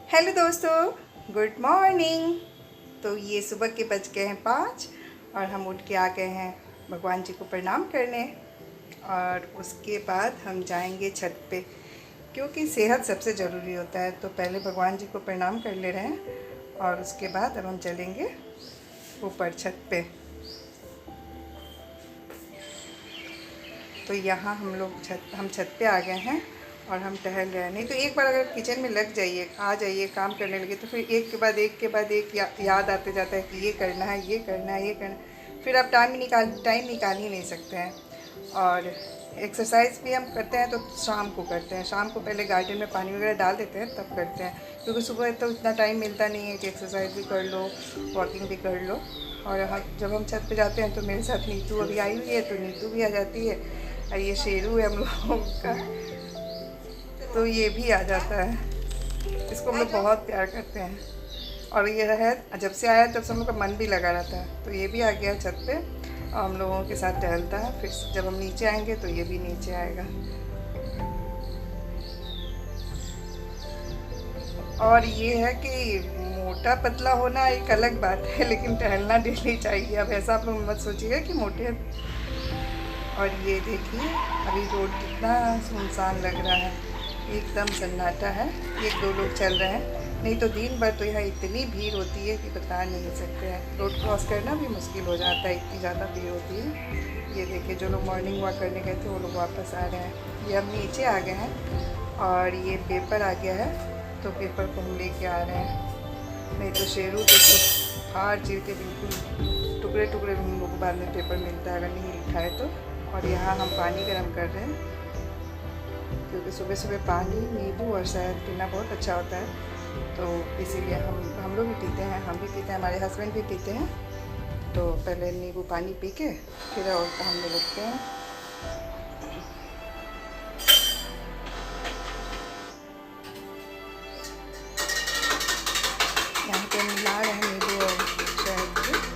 Hello दोस्तों, good morning. तो ये सुबह के बज गए हैं 5 और हम उठ के आ गए हैं भगवान जी को प्रणाम करने। और उसके बाद हम जाएंगे छत पे, क्योंकि सेहत सबसे ज़रूरी होता है। तो पहले भगवान जी को प्रणाम कर ले रहे हैं और उसके बाद अब हम चलेंगे ऊपर छत पे। तो यहाँ हम छत पे आ गए हैं और हम टहल रहे हैं। नहीं तो एक बार अगर किचन में लग जाइए, आ जाइए, काम करने लगे, तो फिर एक के बाद एक याद आते जाता है कि ये करना है, ये करना है, ये करना है। फिर आप टाइम निकाल ही नहीं सकते हैं। और एक्सरसाइज भी हम करते हैं तो शाम को करते हैं। शाम को पहले गार्डन में पानी वगैरह डाल देते हैं, तब करते हैं, क्योंकि सुबह तो इतना टाइम मिलता नहीं है कि एक्सरसाइज भी कर लो, वॉकिंग भी कर लो। और जब हम छत पे जाते हैं तो मेरे साथ नीतू अभी आई हुई है, तो नीतू भी आ जाती है। और ये शेरू है हम लोगों का, तो ये भी आ जाता है। इसको हम लोग बहुत प्यार करते हैं। और ये है, जब से आया तब से हम लोग का मन भी लगा रहता है। तो ये भी आ गया छत पे और हम लोगों के साथ टहलता है। फिर जब हम नीचे आएंगे तो ये भी नीचे आएगा। और ये है कि मोटा पतला होना एक अलग बात है, लेकिन टहलना डेली चाहिए। अब ऐसा आप लोग मत सोचिएगा कि मोटे हैं। और ये देखिए अभी रोड कितना सुनसान लग रहा है, एकदम सन्नाटा है। एक दो लोग चल रहे हैं, नहीं तो दिन भर तो यहाँ इतनी भीड़ होती है कि बता नहीं सकते हैं। रोड क्रॉस करना भी मुश्किल हो जाता है, इतनी ज़्यादा भीड़ होती है। ये देखिए जो लोग मॉर्निंग वॉक करने गए थे वो लोग वापस आ रहे हैं। ये हम नीचे आ गए हैं और ये पेपर आ गया है, तो पेपर को हम लेके आ रहे हैं। नहीं तो शेरू तो इसको फाड़ चीर के बिल्कुल टुकड़े टुकड़े में हम लोग को बाद में पेपर मिलता है अगर नहीं लिखा है तो। और यहाँ हम पानी गर्म कर रहे हैं, क्योंकि सुबह सुबह पानी, नींबू और शहद पीना बहुत अच्छा होता है। तो इसीलिए हम लोग भी पीते हैं, हम भी पीते हैं, हमारे हस्बैंड भी पीते हैं। तो पहले नींबू पानी पी के फिर और काम में लगते हैं। यहाँ पे मिला रहे हैं नींबू और शहद भी।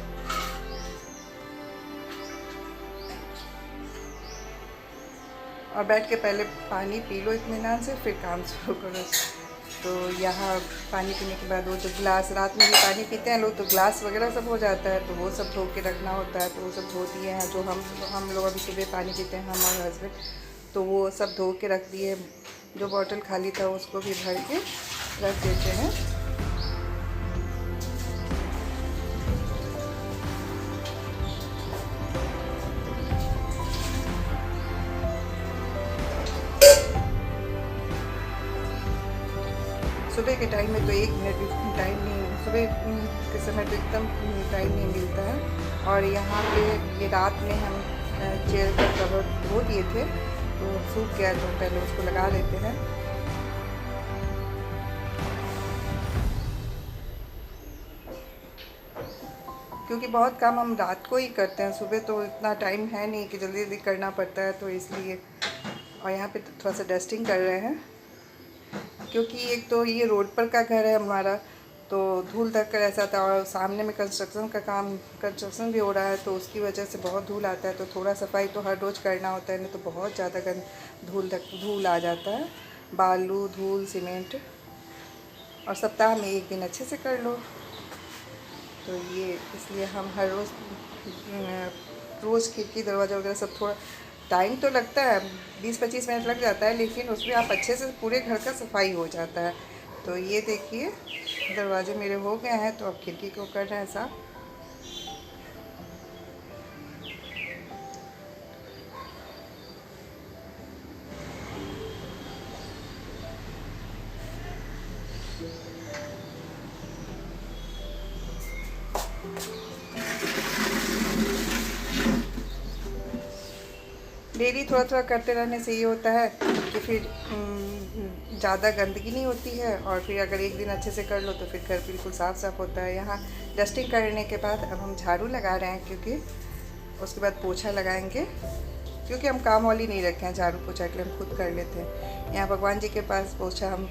और बैठ के पहले पानी पी लो इत्मीनान से, फिर काम शुरू करो। तो यहाँ पानी पीने के बाद वो जो गिलास, रात में भी पानी पीते हैं लोग, तो गिलास वगैरह सब हो जाता है, तो वो सब धो के रखना होता है। तो वो सब धो दिए हैं। जो हम लोग अभी सुबह पानी पीते हैं, हम और हस्बैंड, तो वो सब धो के रख दिए। जो बॉटल खाली था उसको भी भर के रख देते हैं। सुबह के टाइम में तो 1 मिनट भी टाइम नहीं, सुबह के समय तो एकदम टाइम नहीं मिलता है। और यहाँ पे ये रात में हम चेयर का कवर धो दिए थे, तो सूख गया, तो पहले उसको लगा लेते हैं। क्योंकि बहुत काम हम रात को ही करते हैं, सुबह तो इतना टाइम है नहीं कि जल्दी जल्दी करना पड़ता है, तो इसलिए। और यहाँ पे तो थोड़ा सा डस्टिंग कर रहे हैं, क्योंकि एक तो ये रोड पर का घर है हमारा, तो धूल धक कर ऐसा था। और सामने में कंस्ट्रक्शन भी हो रहा है, तो उसकी वजह से बहुत धूल आता है। तो थोड़ा सफाई तो हर रोज़ करना होता है, नहीं तो बहुत ज़्यादा धूल आ जाता है। बालू, धूल, सीमेंट। और सप्ताह में 1 दिन अच्छे से कर लो। तो ये इसलिए हम हर रोज़ खिड़की दरवाज़ा वगैरह सब, थोड़ा टाइम तो लगता है, 20-25 मिनट लग जाता है, लेकिन उसमें आप अच्छे से पूरे घर का सफाई हो जाता है। तो ये देखिए दरवाजे मेरे हो गए हैं, तो अब खिड़की को कर रहे हैं साफ। डेली थोड़ा थोड़ा करते रहने से ये होता है कि फिर ज़्यादा गंदगी नहीं होती है। और फिर अगर 1 दिन अच्छे से कर लो तो फिर घर बिल्कुल साफ़ होता है। यहाँ डस्टिंग करने के बाद अब हम झाड़ू लगा रहे हैं, क्योंकि उसके बाद पोछा लगाएंगे, क्योंकि हम काम वाली नहीं रखे हैं झाड़ू पोछा के लिए, हम खुद कर लेते हैं। यहाँ भगवान जी के पास पोछा हम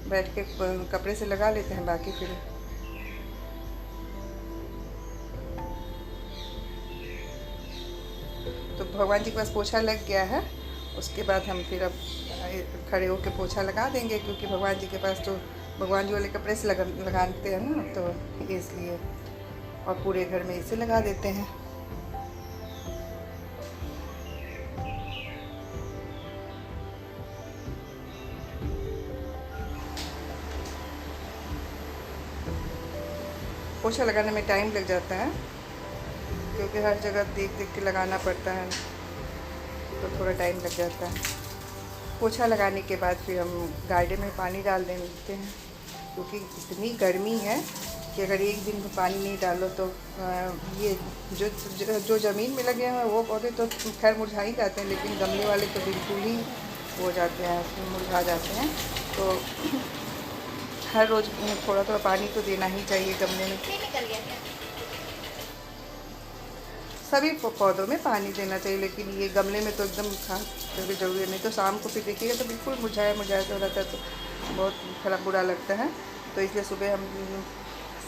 बैठ के कपड़े से लगा लेते हैं, बाकी फिर तो भगवान जी के पास पोछा लग गया है। उसके बाद हम फिर अब खड़े होकर पोछा लगा देंगे, क्योंकि भगवान जी के पास तो भगवान जी वाले कपड़े से लगाते हैं ना, तो इसलिए। और पूरे घर में इसे लगा देते हैं। पोछा लगाने में टाइम लग जाता है क्योंकि हर जगह देख देख के लगाना पड़ता है, तो थोड़ा टाइम लग जाता है। पोछा लगाने के बाद फिर हम गार्डन में पानी डाल देते हैं, क्योंकि इतनी गर्मी है कि अगर एक दिन में पानी नहीं डालो तो ये जो ज़मीन में लगे हैं वो पौधे तो खैर मुरझा ही जाते हैं, लेकिन गमले वाले तो बिल्कुल ही हो जाते हैं, उसमें मुरझा जाते हैं। तो हर रोज़ थोड़ा थोड़ा पानी तो देना ही चाहिए गमले में। सभी पौधों में पानी देना चाहिए, लेकिन ये गमले में तो एकदम खास करके ज़रूरी है, नहीं तो शाम को फिर देखिएगा तो बिल्कुल मुरझाया तो रहता है, तो बहुत खराब बुरा लगता है। तो इसलिए सुबह हम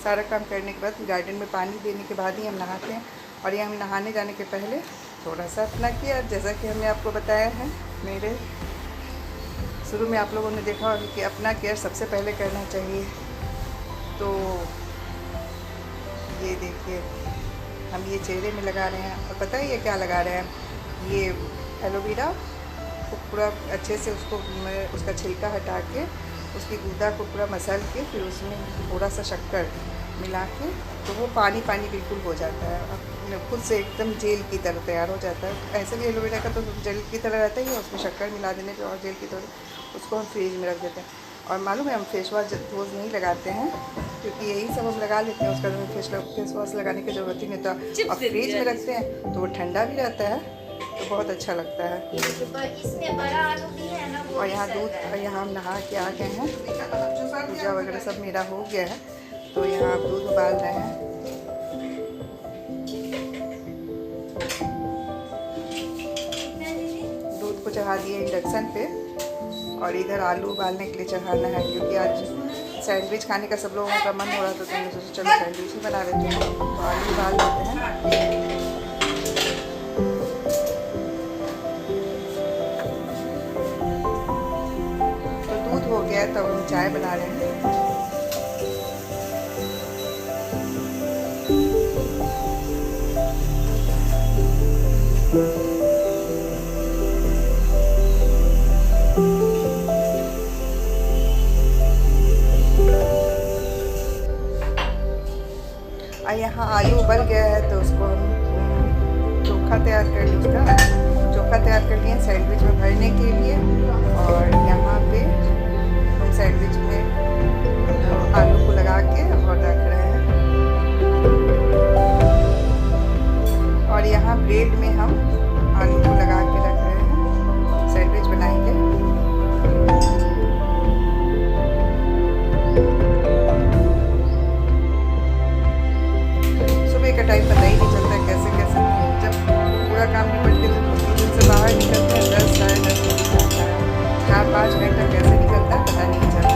सारा काम करने के बाद गार्डन में पानी देने के बाद ही हम नहाते हैं। और ये हम नहाने जाने के पहले थोड़ा सा अपना किया, जैसा कि हमने आपको बताया है मेरे शुरू में, आप लोगों ने देखा होगा कि अपना केयर सबसे पहले करना चाहिए। तो ये देखिए हम ये चेहरे में लगा रहे हैं, और पता है ये क्या लगा रहे हैं, ये एलोवेरा को पूरा अच्छे से उसका छिलका हटा के उसकी गूदा को पूरा मसल के फिर उसमें थोड़ा सा शक्कर मिला के, तो वो पानी पानी बिल्कुल हो जाता है, खुद से एकदम जेल की तरह तैयार हो जाता है। ऐसे भी एलोवेरा का तो जेल की तरह रहता ही है, उसमें शक्कर मिला देने पे और जेल की तरह उसको हम फ्रिज में रख देते हैं। और मालूम है हम फेस वॉश रोज़ नहीं लगाते हैं, क्योंकि यही सब हम लगा लेते हैं, उसका हमें फेस वॉश लगाने की ज़रूरत ही नहीं होता। और फ्रिज में रखते हैं तो वो ठंडा भी रहता है, तो बहुत अच्छा लगता है। और यहाँ दूध, यहाँ हम नहा के आ गए हैं, पूजा वगैरह सब मेरा हो गया है, तो यहाँ आप दूध उबाल रहे हैं। दूध को चढ़ा दिए इंडक्शन पे, और इधर आलू उबालने के लिए चढ़ाना है, क्योंकि आज सैंडविच खाने का सब लोगों का मन हो रहा था, तो मैंने सोचा चलो सैंडविच ही बना लेते हैं। तो आलू उबाल लेते हैं। तो दूध हो गया, तो हम चाय बना रहे हैं। यहाँ आलू उबल गया है, तो उसको हम चोखा तैयार कर लिया, उसका चोखा तैयार कर लिए सैंडविच में भरने के लिए। और यहाँ पे हम सैंडविच में आलू को लगा के और रख रहे हैं। और यहाँ ब्रेड में हम आलू को लगा के रख रहे हैं, सैंडविच बनाएंगे। टाइम पता ही नहीं चलता कैसे कैसे, जब पूरा काम निपट के किचन से बाहर निकलते हैं 10 साढ़े 10 बजे जाता है, 4-5 घंटा कैसे निकलता है पता नहीं चलता।